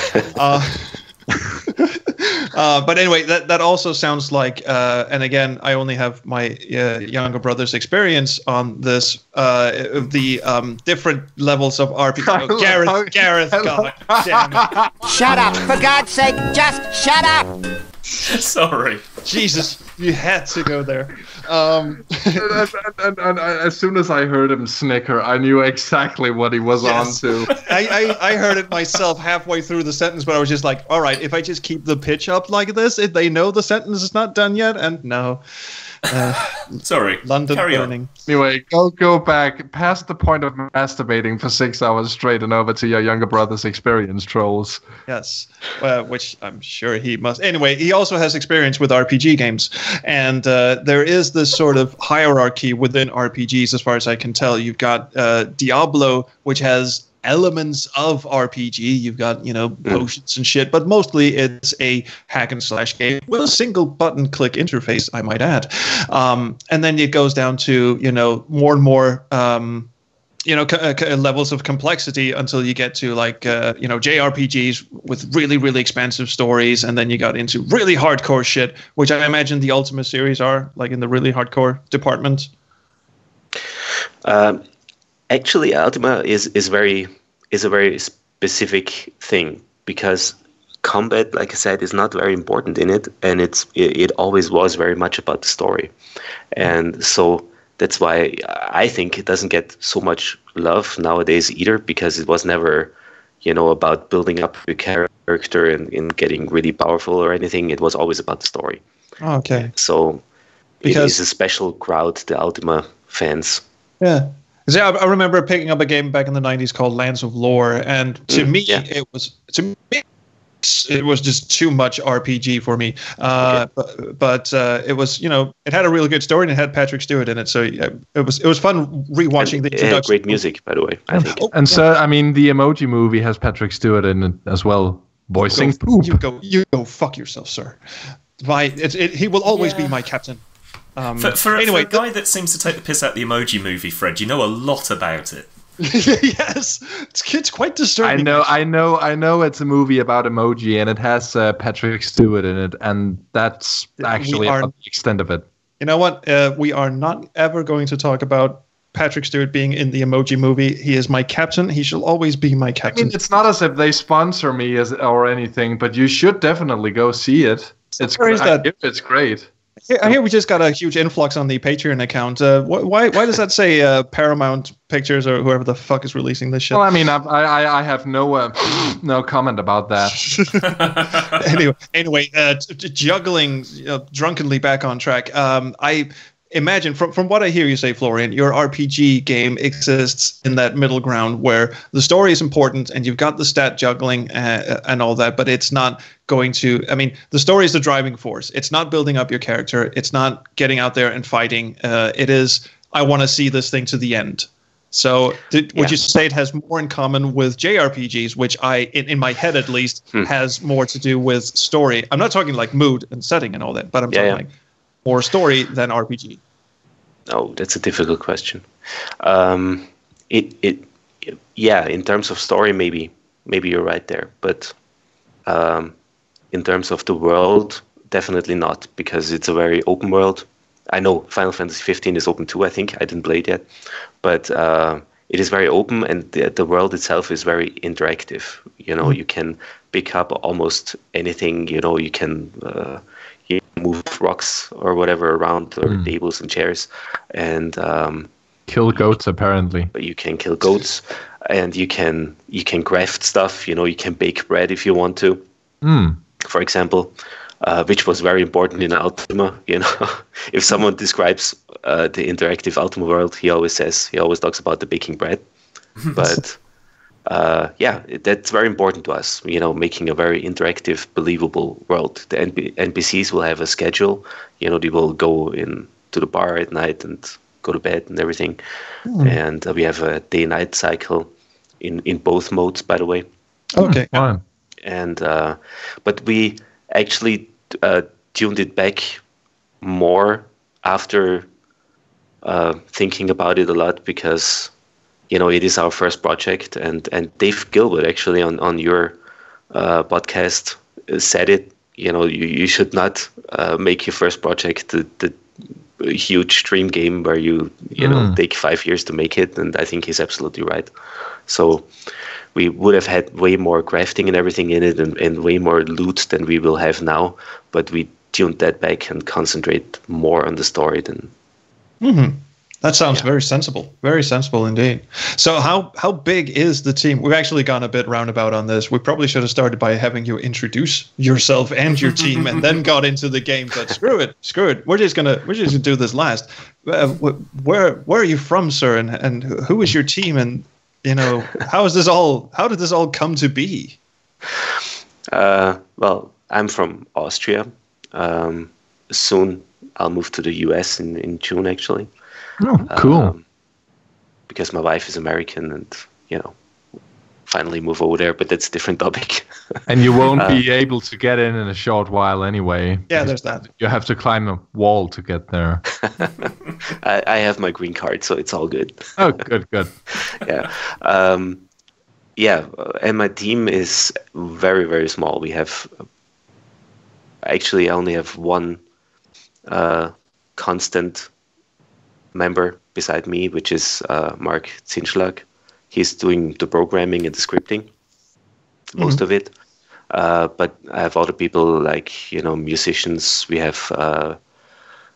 But anyway, that also sounds like, and again, I only have my younger brother's experience on this, the different levels of RPG. Oh, Gareth, God damn it. Shut up, for God's sake, just shut up! Sorry. Jesus, you had to go there. And as soon as I heard him snicker, I knew exactly what he was on to. I heard it myself halfway through the sentence, but I was just like, all right, if I just keep the pitch up like this, if they know the sentence is not done yet, and no. Sorry. London Carry burning. on. Anyway, go back past the point of masturbating for 6 hours straight and over to your younger brother's experience, trolls. Yes, which I'm sure he must. Anyway, he also has experience with RPG games, and there is this sort of hierarchy within RPGs, as far as I can tell. You've got Diablo, which has elements of RPG. You've got, potions and shit, but mostly it's a hack and slash game with a single button click interface, I might add. And then it goes down to, more and more, levels of complexity until you get to JRPGs with really, really expansive stories. And then you got into really hardcore shit, which I imagine the Ultima series are like in the really hardcore department. Actually, Ultima is a very specific thing, because combat, like I said, is not very important in it, and it always was very much about the story, and so that's why I think it doesn't get so much love nowadays either, because it was never, about building up your character and getting really powerful or anything. It was always about the story. Okay. So it is a special crowd, the Ultima fans. Yeah. Yeah, I remember picking up a game back in the 90s called Lands of Lore, and to me, it was just too much RPG for me. But it was, it had a really good story and it had Patrick Stewart in it, so it was fun rewatching the introduction. It had great music, by the way, I think. So, the Emoji Movie has Patrick Stewart in it as well, voicing poop. You go fuck yourself, sir. He will always be my captain. For a guy that seems to take the piss out of the Emoji Movie, Fred, you know a lot about it. Yes, it's quite disturbing. I know. It's a movie about emoji, and it has Patrick Stewart in it, and that's actually about the extent of it. You know what? We are not ever going to talk about Patrick Stewart being in the Emoji Movie. He is my captain. He shall always be my captain. I mean, it's not as if they sponsor me or anything, but you should definitely go see it. It's great. I hear we just got a huge influx on the Patreon account. Why does that say Paramount Pictures or whoever the fuck is releasing this shit? Well, I mean, I have no comment about that. Anyway, juggling drunkenly back on track. I imagine from what I hear you say, Florian, your RPG game exists in that middle ground where the story is important and you've got the stat juggling and all that, but it's not going to. I mean, the story is the driving force. It's not building up your character. It's not getting out there and fighting. It is, I want to see this thing to the end. So would you say it has more in common with JRPGs, which in my head at least, has more to do with story? I'm not talking like mood and setting and all that, but I'm talking like more story than RPG. Oh, that's a difficult question. In terms of story, maybe you're right there, but in terms of the world, definitely not, because it's a very open world. I know Final Fantasy 15 is open too, I think. I didn't play it yet. But it is very open, and the world itself is very interactive. You know, you can pick up almost anything. You know, you can move rocks or whatever around, or tables and chairs. And kill goats, apparently. You can kill goats, and you can craft stuff. You know, you can bake bread if you want to, for example. Which was very important in Ultima. You know, if someone describes the interactive Ultima world, he always talks about the baking bread. But that's very important to us. You know, making a very interactive, believable world. The NPCs will have a schedule. You know, they will go in to the bar at night and go to bed and everything. And we have a day-night cycle in both modes, by the way. Okay. And but we actually tuned it back more after thinking about it a lot, because you know it is our first project, and Dave Gilbert actually on your podcast said it. You know, you should not make your first project the huge dream game where you know take 5 years to make it, and I think he's absolutely right. So we would have had way more crafting and everything in it, and way more loot than we will have now. But we tuned that back and concentrate more on the story than. That sounds very sensible. Very sensible indeed. So how big is the team? We've actually gone a bit roundabout on this. We probably should have started by having you introduce yourself and your team, and then got into the game. But screw it. We're just gonna do this last. Where are you from, sir? And who is your team? And you know, how did this all come to be? Well, I'm from Austria. Soon I'll move to the US in June, actually. Oh, cool. Because my wife is American, and you know, finally move over there. But that's a different topic. And you won't be able to get in a short while anyway. Yeah, there's that. You have to climb a wall to get there. I have my green card, so it's all good. Oh, good. Yeah. And my team is very, very small. We have actually I only have one constant member beside me, which is Mark Zinschlag. He's doing the programming and the scripting, most of it. But I have other people like, you know, musicians. We have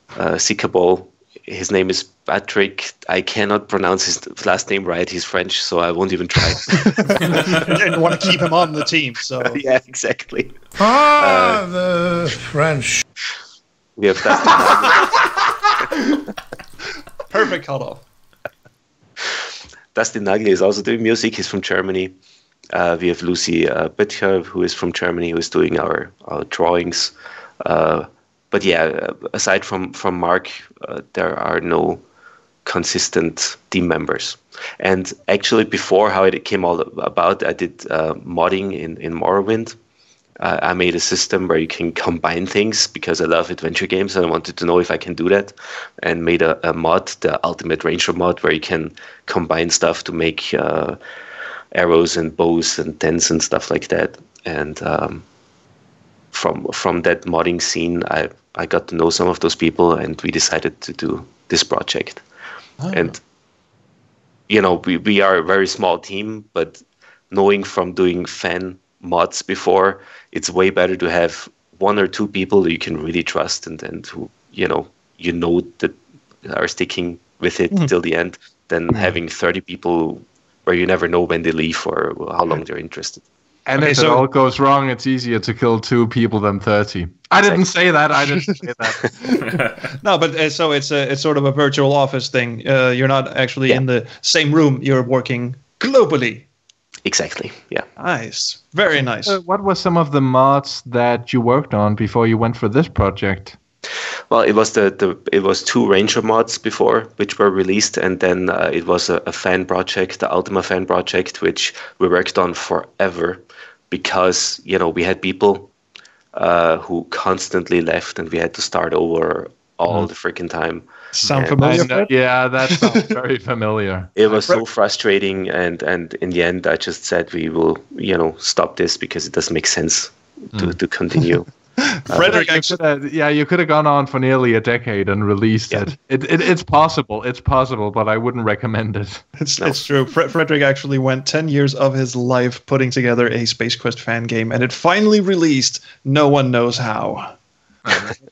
Sikabol. His name is Patrick. I cannot pronounce his last name right. He's French, so I won't even try. You didn't want to keep him on the team, so yeah, exactly. The French. We have Dustin. Perfect cutoff. Dustin Nagel is also doing music. He's from Germany. We have Lucy Böttcher, who is from Germany, who is doing our drawings. But yeah, aside from Mark, there are no consistent team members. And actually, before how it came all about, I did modding in Morrowind. I made a system where you can combine things because I love adventure games and I wanted to know if I can do that, and made a mod, the Ultimate Ranger mod, where you can combine stuff to make arrows and bows and tents and stuff like that. And from that modding scene, I got to know some of those people, and we decided to do this project. Oh. And we are a very small team, but knowing from doing fan mods before, it's way better to have one or two people you can really trust and who that are sticking with it till the end than having 30 people where you never know when they leave or how long they're interested. And if it all goes wrong, it's easier to kill 2 people than 30. I didn't say that. No, but so it's sort of a virtual office thing. You're not actually in the same room. You're working globally. Exactly. Yeah. Nice. Very nice. What were some of the mods that you worked on before you went for this project? Well, it was it was 2 Ranger mods before, which were released, and then it was a fan project, the Ultima fan project, which we worked on forever because we had people who constantly left, and we had to start over all the freaking time. Sound familiar? Yeah, that sounds very familiar. It was so frustrating, and in the end, I just said we will, stop this because it doesn't make sense to continue. Frederick, you could have gone on for nearly a decade and released it. It's possible. It's possible, but I wouldn't recommend it. It's true. Frederick actually went 10 years of his life putting together a Space Quest fan game, and it finally released. No one knows how.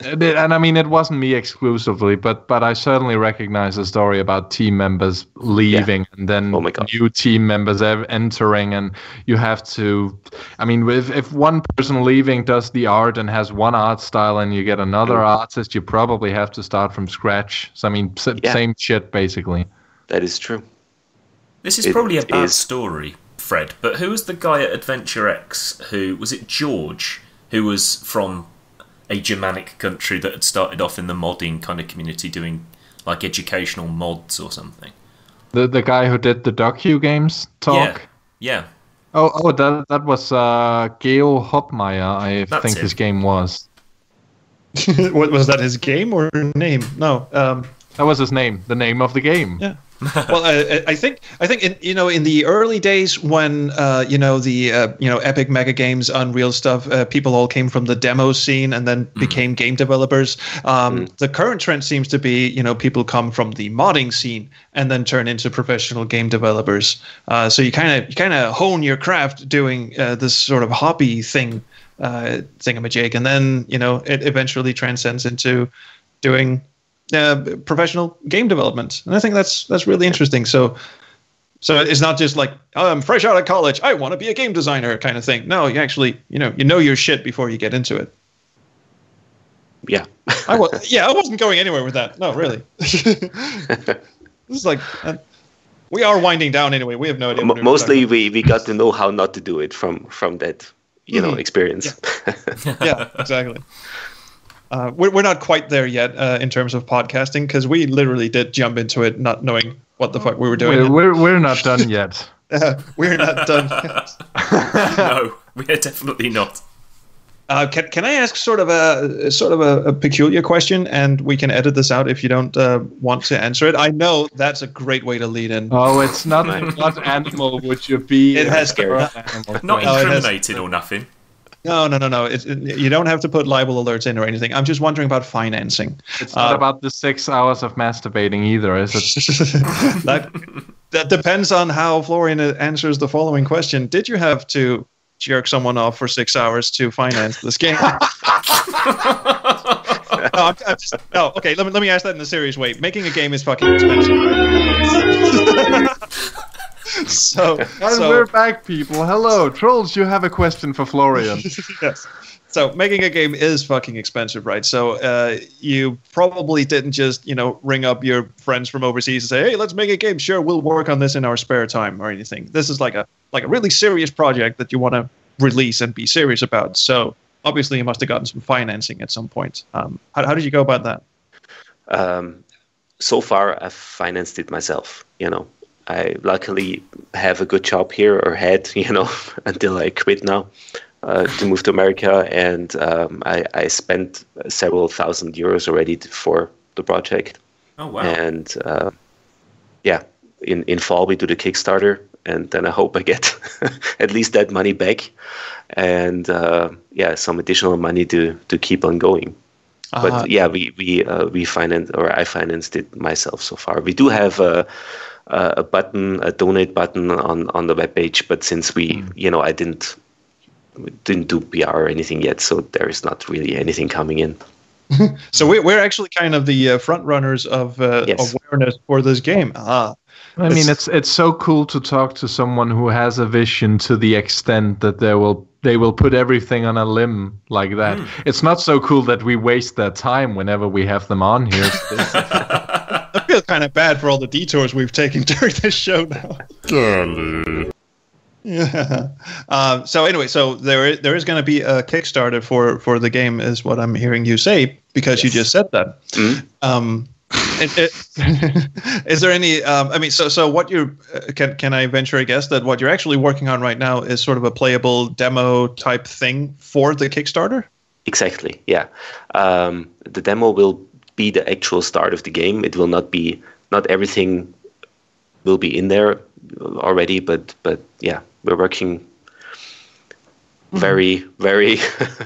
And I mean, it wasn't me exclusively, but I certainly recognize the story about team members leaving and then new team members entering, and you have to. I mean, if one person leaving does the art and has one art style, and you get another artist, you probably have to start from scratch. So I mean, same shit basically. That is true. This is probably a bad story, Fred. But who was the guy at Adventure X? Who was it? George, who was from a Germanic country that had started off in the modding kind of community doing like educational mods or something. The guy who did the docu games talk? Yeah. Oh, that was Geo Hopmeyer, I think his game was. What was that, his game or name? No. That was his name, the name of the game. Yeah. Well, I think in the early days when the Epic Mega Games, Unreal stuff, people all came from the demo scene and then became game developers. The current trend seems to be people come from the modding scene and then turn into professional game developers. So you kind of hone your craft doing this sort of hobby thing, thingamajig, and then it eventually transcends into doing professional game development, and I think that's really interesting. So it's not just like, oh, I'm fresh out of college, I want to be a game designer kind of thing. No, you actually you know your shit before you get into it. Yeah, I wasn't going anywhere with that. No, really. This is like we are winding down anyway. We have no idea. Mostly, we got to know how not to do it from that experience. Yeah, exactly. We're not quite there yet in terms of podcasting, because we literally did jump into it not knowing what the fuck we were doing. We're not done yet. We're not done yet. No, we're definitely not. Can I ask sort of a peculiar question, and we can edit this out if you don't want to answer it? I know that's a great way to lead in. Oh, it's not what animal would you be? It has not incriminated or nothing. No. You don't have to put libel alerts in or anything. I'm just wondering about financing. It's not about the 6 hours of masturbating either, is it? that depends on how Florian answers the following question. Did you have to jerk someone off for 6 hours to finance this game? Okay, let me ask that in a serious way. Making a game is fucking expensive, right? So we're back, people. Hello, trolls. You have a question for Florian. Yes. So making a game is fucking expensive, right? So you probably didn't just ring up your friends from overseas and say, "Hey, let's make a game. Sure, we'll work on this in our spare time," or anything. This is like a really serious project that you want to release and be serious about. So obviously, you must have gotten some financing at some point. How did you go about that? So far, I've financed it myself. I luckily have a good job here, or had, until I quit now. to move to America, and I spent several thousand euros already for the project. Oh wow! And in fall we do the Kickstarter, and then I hope I get at least that money back, and some additional money to keep on going. But we finance, or I financed it myself so far. We do have a button, a donate button on the webpage, but since I didn't do PR or anything yet, so there is not really anything coming in. So we're actually kind of the front runners of awareness for this game. I mean, it's so cool to talk to someone who has a vision to the extent that they will put everything on a limb like that. It's not so cool that we waste their time whenever we have them on here. I feel kind of bad for all the detours we've taken during this show now. Yeah. So anyway, there is going to be a Kickstarter for the game, is what I'm hearing you say, because you just said that. Is there any? So what you can I venture a guess that what you're actually working on right now is sort of a playable demo type thing for the Kickstarter? Exactly. Yeah. The demo will be the actual start of the game. It will not everything will be in there already, but yeah, we're working very, very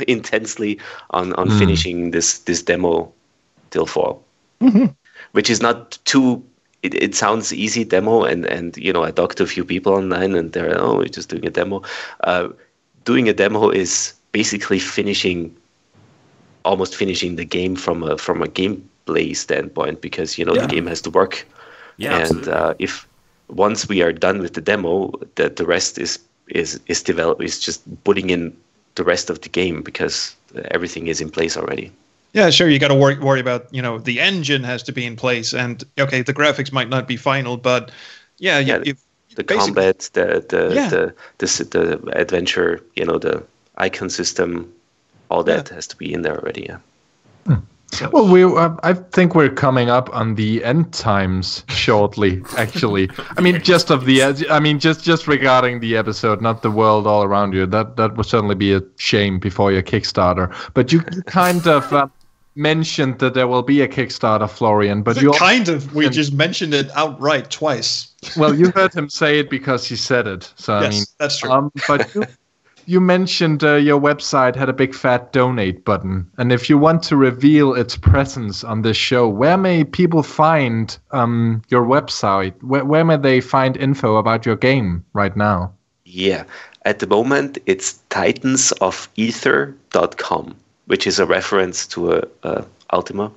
intensely on finishing this demo till fall. Which is not too. It sounds easy demo, and I talked to a few people online, and they're we're just doing a demo. Doing a demo is basically almost finishing the game from a gameplay standpoint, because the game has to work. Yeah, and if once we are done with the demo, the rest is just putting in the rest of the game, because everything is in place already. Yeah, sure. You got to worry about, the engine has to be in place, and okay, the graphics might not be final, but the combat, the adventure, the icon system, all that has to be in there already. Yeah. Well, I think we're coming up on the end times shortly. Actually, just regarding the episode, not the world all around you. That would certainly be a shame before your Kickstarter. But you kind of mentioned that there will be a Kickstarter, Florian. But we just mentioned it outright twice. Well, you heard him say it because he said it. So yes, that's true. But you mentioned your website had a big fat donate button, and if you want to reveal its presence on this show, where may people find your website? Where may they find info about your game right now? Yeah, at the moment it's titansofether.com, which is a reference to Ultima.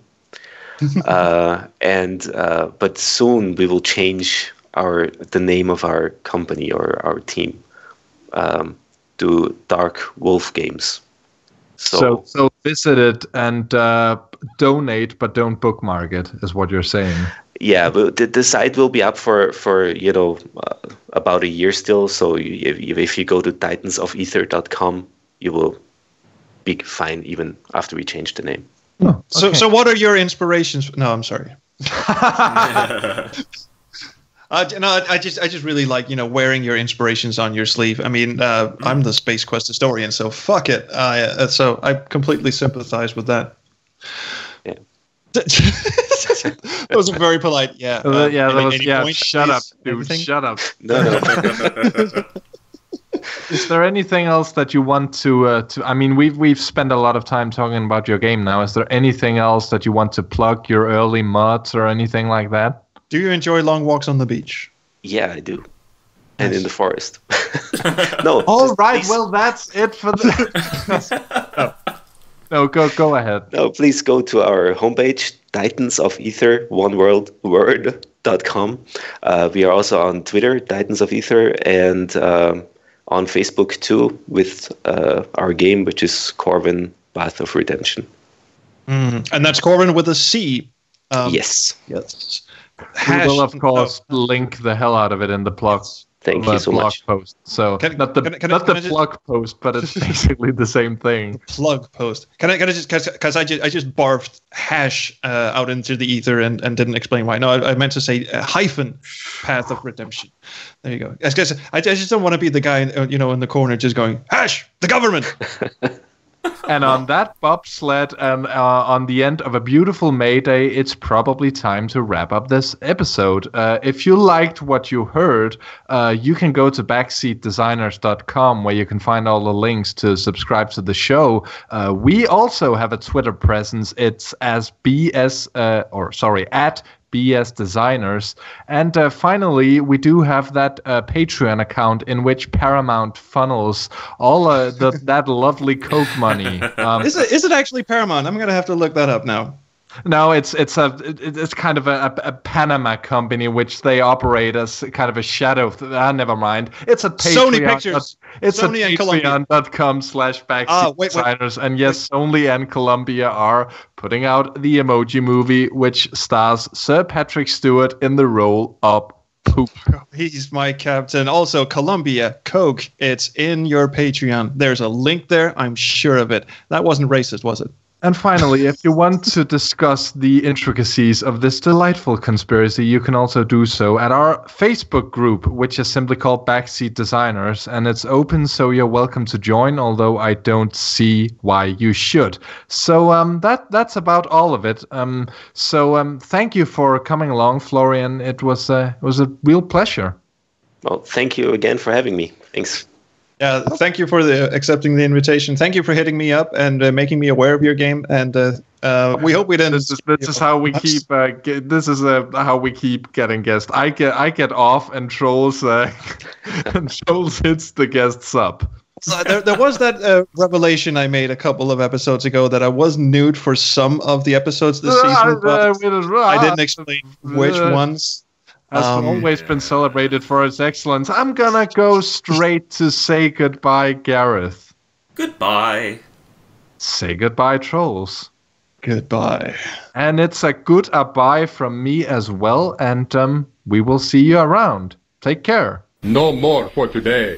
But soon we will change the name of our company or our team to Dark Wolf Games. So visit it and donate, but don't bookmark it, is what you're saying. Yeah, but the site will be up for about a year still. So if you go to titansofether.com, you will be fine even after we change the name. Oh, okay. So what are your inspirations? No, I'm sorry. I just really like wearing your inspirations on your sleeve. I'm the Space Quest historian, so fuck it. So I completely sympathize with that. Yeah, that was a very polite. Yeah, Shut up, dude. Everything? Shut up. No. Is there anything else that you want to? We've spent a lot of time talking about your game now. Is there anything else that you want to plug? Your early mods or anything like that? Do you enjoy long walks on the beach? Yeah, I do. And in the forest. No. All right. Well, that's it for the. No, go ahead. No, please go to our homepage, titansofether, oneword.com. We are also on Twitter, Titans of Ether, and on Facebook too, with our game, which is Corven, Path of Redemption. And that's Corven with a C. Yes. We will, of course, link the hell out of it in the blog. Thank you so blog much. post. So not the plug post, but it's basically the same thing. Plug post. Can I just because I just barfed hash out into the ether and didn't explain why. No, I meant to say hyphen path of redemption. There you go. I guess I just don't want to be the guy in the corner just going hash the government. And on that bobsled and on the end of a beautiful May Day, it's probably time to wrap up this episode. If you liked what you heard, you can go to backseatdesigners.com where you can find all the links to subscribe to the show. We also have a Twitter presence. It's at BS Designers. And finally, we do have that Patreon account in which Paramount funnels all that lovely Coke money. Is it actually Paramount? I'm going to have to look that up now. No, it's kind of a Panama company which they operate as kind of a shadow. Never mind. It's a Patreon. Sony Pictures. It's Sony at patreon.com/backseatdesigners. And yes, Sony and Columbia are putting out the Emoji Movie, which stars Sir Patrick Stewart in the role of Poop. He's my captain. Also, Columbia, Coke, it's in your Patreon. There's a link there. I'm sure of it. That wasn't racist, was it? And finally, if you want to discuss the intricacies of this delightful conspiracy, you can also do so at our Facebook group, which is simply called Backseat Designers, and it's open, so you're welcome to join, although I don't see why you should. So that's about all of it. So thank you for coming along, Florian. It was a real pleasure. Well, thank you again for having me. Thanks. Yeah, thank you for accepting the invitation. Thank you for hitting me up and making me aware of your game. And we hope we didn't. This is how we keep. How we keep getting guests. I get off, and Trolls hits the guests up. There was that revelation I made a couple of episodes ago that I was nude for some of the episodes this season, but I didn't explain which ones. Has always been celebrated for its excellence. I'm gonna go straight to say goodbye, Gareth. Goodbye. Say goodbye, Trolls. Goodbye. And it's a goodbye from me as well, and we will see you around. Take care. No more for today.